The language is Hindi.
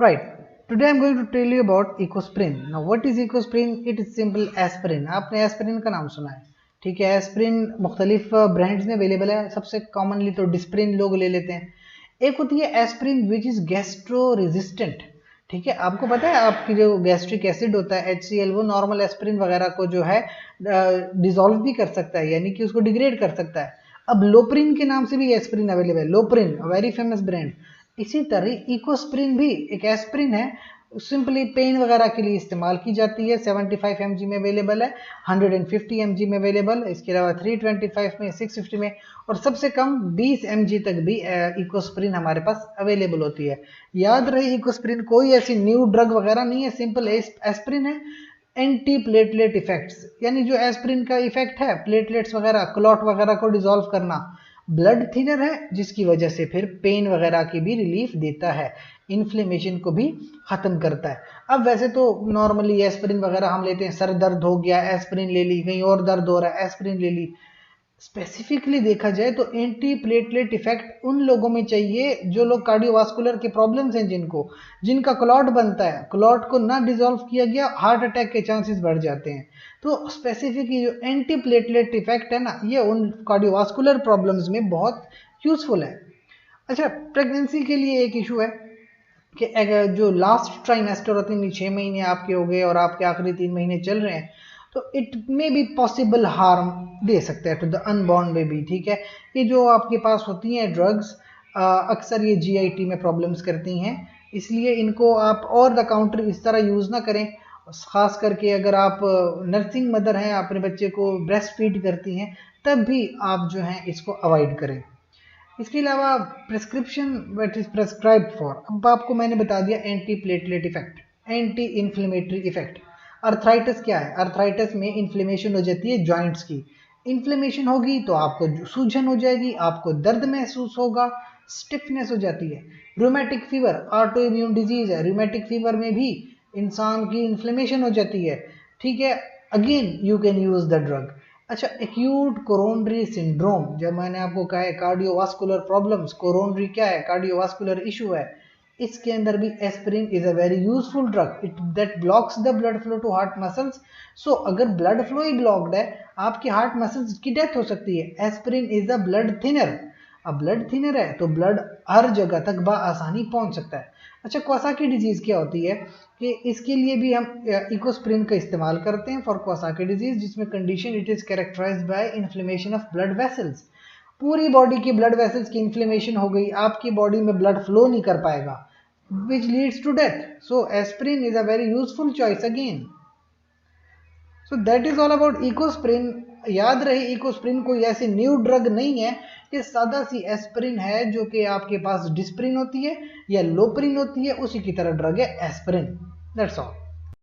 Right. Today I'm going to tell you about Ecosprin. Now what is Ecosprin? It is simple aspirin. आपने एस्पिरिन का नाम सुना है, ठीक है। एस्पिरिन मुख्तलिफ ब्रांड्स में अवेलेबल है। सबसे कॉमनली तो डिस्प्रिन लोग ले लेते हैं। एक होती है aspirin which is gastro resistant, ठीक है। आपको पता है आपकी जो गैस्ट्रिक एसिड होता है HCl, वो नॉर्मल एस्पिरिन वगैरह को जो है डिसॉल्व भी कर सकता है, यानी कि उसको डिग्रेड कर सकता है। अब लोप्रिन के नाम से भी एस्पिरिन अवेलेबल है, लोप्रिन वेरी फेमस ब्रांड। इसी तरह इकोस्प्रिन भी एक एस्पिरिन है, सिंपली पेन वगैरह के लिए इस्तेमाल की जाती है। 75 mg में अवेलेबल है, 150 mg में अवेलेबल है, इसके अलावा 325 में, 650 में और सबसे कम 20 mg तक भी इकोस्प्रिन हमारे पास अवेलेबल होती है। याद रहे इकोस्प्रिन कोई ऐसी न्यू ड्रग वगैरह नहीं है, सिंपल एस्पिरिन है। एंटी प्लेटलेट इफेक्ट्स, यानी जो एस्पिरिन का इफेक्ट है प्लेटलेट्स वगैरह, क्लॉट वगैरह को डिसॉल्व करना। ब्लड थिनर है जिसकी वजह से फिर पेन वगैरह की भी रिलीफ देता है, इन्फ्लेमेशन को भी खत्म करता है। अब वैसे तो नॉर्मली एस्पिरिन वगैरह हम लेते हैं, सर दर्द हो गया एस्पिरिन ले ली, कहीं और दर्द हो रहा है एस्पिरिन ले ली। स्पेसिफिकली देखा जाए तो एंटी प्लेटलेट इफेक्ट उन लोगों में चाहिए जो लोग कार्डियोवास्कुलर के प्रॉब्लम्स हैं, जिनका क्लॉट बनता है, क्लॉट को ना डिसॉल्व किया गया, हार्ट अटैक के चांसेस बढ़ जाते हैं। तो स्पेसिफिकली जो एंटी प्लेटलेट इफेक्ट है ना, ये उन कार्डियोवास्कुलर प्रॉब्लम्स में बहुत यूजफुल है। अच्छा, प्रेगनेंसी के लिए एक इशू है कि अगर जो लास्ट ट्राइमेस्टर होते हैं, 6 महीने आपके हो गए और आपके आखिरी 3 महीने चल रहे हैं, तो it may be possible harm दे सकते हैं टू द अनबॉर्न बेबी, ठीक है। ये जो आपके पास होती हैं ड्रग्स, अक्सर ये GIT में प्रॉब्लम्स करती हैं, इसलिए इनको आप ओवर द काउंटर इस तरह यूज़ ना करें। ख़ास करके अगर आप नर्सिंग मदर हैं, अपने बच्चे को ब्रेस्ट फीड करती हैं, तब भी आप जो हैं इसको अवॉइड करें। इसके अलावा prescription what is prescribed for, अब आपको मैंने बता दिया anti platelet effect, anti inflammatory effect. Arthritis क्या है? अर्थराइटिस में इन्फ्लेमेशन हो जाती है जॉइंट्स की। इन्फ्लेमेशन होगी तो आपको सूजन हो जाएगी, आपको दर्द महसूस होगा, स्टिफनेस हो जाती है। Rheumatic fever auto immune disease है, रूमेटिक फीवर में भी इंसान की इन्फ्लेमेशन हो जाती है, ठीक है। Again you can use the drug. अच्छा, एक्यूट कोरोनरी सिंड्रोम, जब मैंने आपको कहा है कार्डियोवास्कुलर प्रॉब्लम्स, कोरोनरी क्या है? कार्डियोवास्कुलर इशू है। इसके अंदर भी aspirin is a very useful drug, it that blocks the blood flow to heart muscles. So अगर ब्लड फ्लो ही ब्लॉक्ड है, आपके हार्ट मसल्स की डेथ हो सकती है। Aspirin is a blood thinner. अब ब्लड थिनर है तो ब्लड हर जगह तक आसानी पहुंच सकता है। अच्छा, कवासाकी डिजीज क्या होती है कि इसके लिए भी हम इकोस्प्रिन का इस्तेमाल करते हैं फॉर कवासाकी डिजीज, जिसमें condition it is characterized by inflammation of blood vessels. पूरी बॉडी की ब्लड वेसल्स की इन्फ्लेमेशन हो गई, आपकी बॉडी में ब्लड फ्लो नहीं कर पाएगा, which leads to death. So aspirin is a very useful choice again. So that is all about Ecosprin. याद रहे इकोस्प्रिन कोई ऐसी न्यू ड्रग नहीं है, ये सादा सी एस्पिरिन है जो कि आपके पास डिस्प्रिन होती है या लोप्रिन होती है, उसी की तरह ड्रग है एस्पिरिन। That's all.